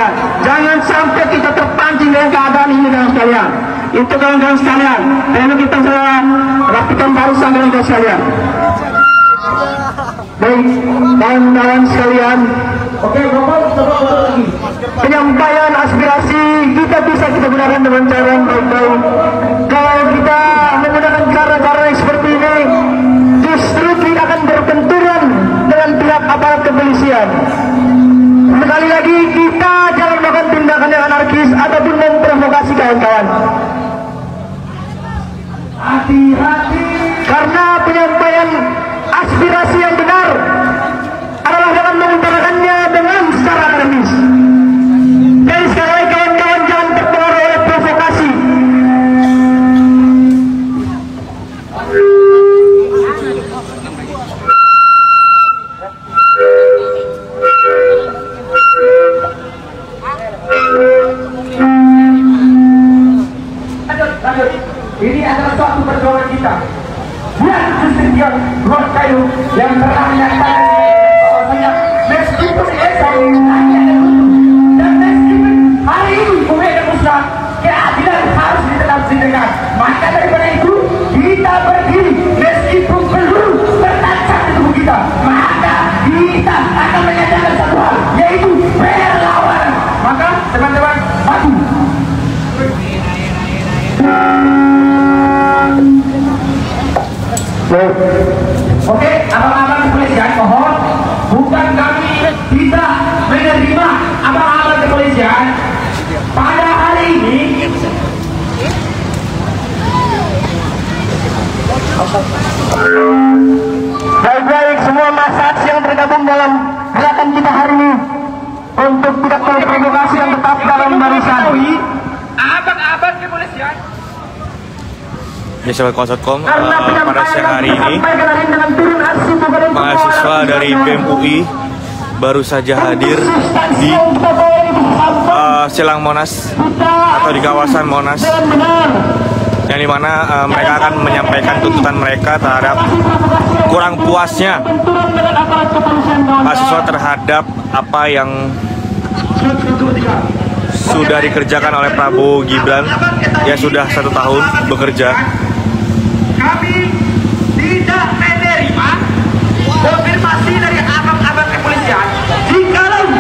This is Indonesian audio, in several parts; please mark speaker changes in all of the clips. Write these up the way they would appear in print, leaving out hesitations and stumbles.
Speaker 1: sekalian. Jangan sampai kita terpancing dengan keadaan ini kawan sekalian. Itu kawan-kawan sekalian. Lalu kita sudah rapikan barisan kawan-kawan sekalian. Baik, kawan-kawan sekalian. Oke, Bapak, coba lagi. Penyampaian aspirasi kita bisa kita gunakan dengan cara yang baik-baik. Kalau kita menggunakan cara-cara yang seperti ini, justru kita akan berbenturan dengan pihak aparat kepolisian. Sekali lagi, kita jangan melakukan tindakan yang anarkis ataupun memprovokasi kawan-kawan. Hati-hati, karena penyampaian aspirasi yang benar adalah dengan mengutarakannya dengan secara akademis. Jadi sekali lagi kawan-kawan jangan terpengaruh oleh provokasi. Lanjut. Ini adalah suatu perjuangan kita. Bukan kesedihan buat kayu yang pernah menyatakan bahwasanya meskipun esok hanya ada dan meskipun hari ini kemudian ada musnah, keadilan harus ditegakkan. Maka daripada itu kita berdiri meskipun peluru bertancap di tubuh kita, maka kita akan menyatakan satu hal, yaitu berlawanan. Maka teman-teman maju. Oke, abang-abang kepolisian, mohon bukan kami tidak menerima abang-abang kepolisian pada hari ini. Baik-baik semua massa yang tergabung dalam gerakan kita hari ini untuk tidak memprovokasi yang tetap dalam barisan. Abang-abang kepolisian.
Speaker 2: Ya, sahabat Kompas.com, pada siang hari ini mahasiswa dari BEM UI baru saja hadir di silang Monas atau di kawasan Monas, yang dimana mereka akan menyampaikan tuntutan mereka terhadap kurang puasnya mahasiswa terhadap apa yang sudah dikerjakan oleh Prabowo Gibran yang sudah 1 tahun bekerja.
Speaker 1: Kami tidak menerima konfirmasi dari abang-abang kepolisian. Jikalau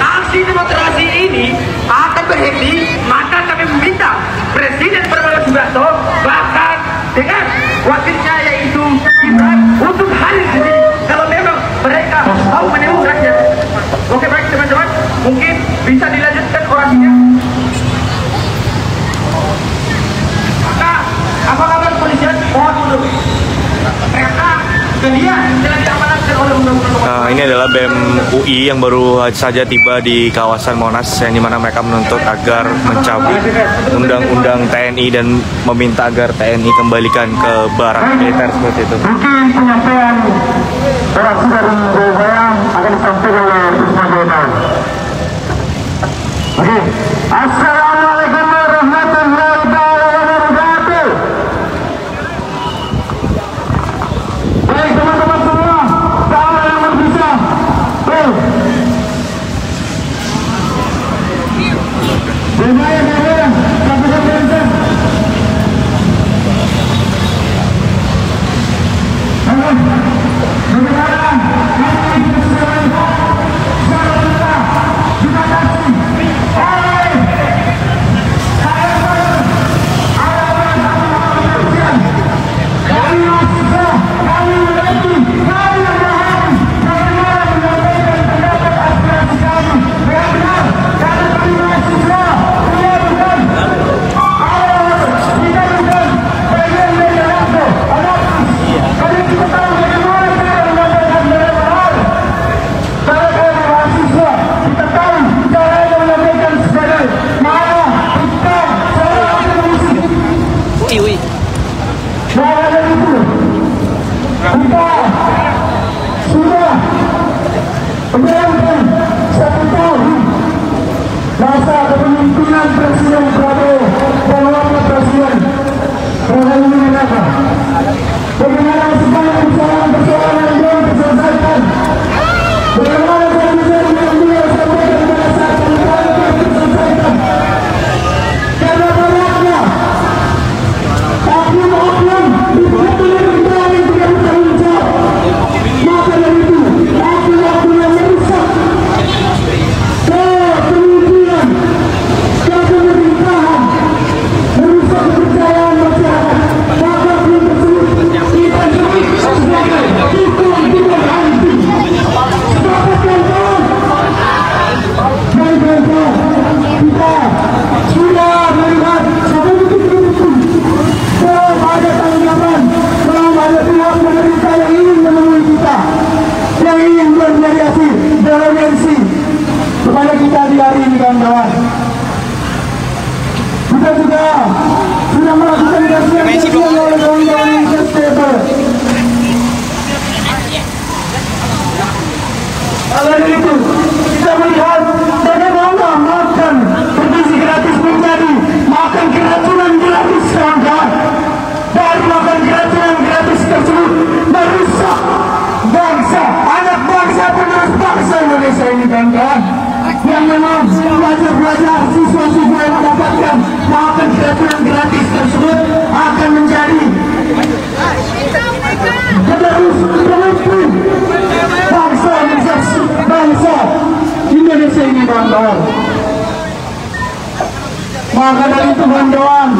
Speaker 1: aksi demonstrasi ini akan berhenti, maka kami meminta Presiden Prabowo Subianto bahkan dengan wakilnya yaitu Gibran untuk hadir di sini kalau memang mereka mau menemui rakyat. Oke, baik teman-teman, mungkin bisa dilanjutkan orasinya. Maka abang-abang polisian mohon mundur. Mereka
Speaker 2: ini adalah BEM UI yang baru saja tiba di kawasan Monas, yang dimana mereka menuntut agar mencabut undang-undang TNI dan meminta agar TNI kembalikan ke barak militer seperti itu.
Speaker 1: Mungkin penyampaian orasi dari saya akan disampaikan oleh Risma Jonan. Oke, assalamualaikum warahmatullahi wabarakatuh. Baik teman-teman semua, kawan yang berbisa, rasa siswa-siswa yang mendapatkan makan gratis tersebut akan menjadi penerus pemimpin bangsa Indonesia ini, kawan-kawan. Maka dari itu, kawan-kawan,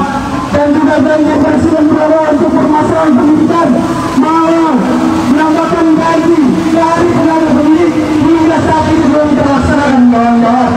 Speaker 1: dan juga janji Presiden Prabowo untuk permasalahan pendidikan mau menambahkan gaji dari tenaga pendidik hingga saat ini belum terlaksana, kawan-kawan.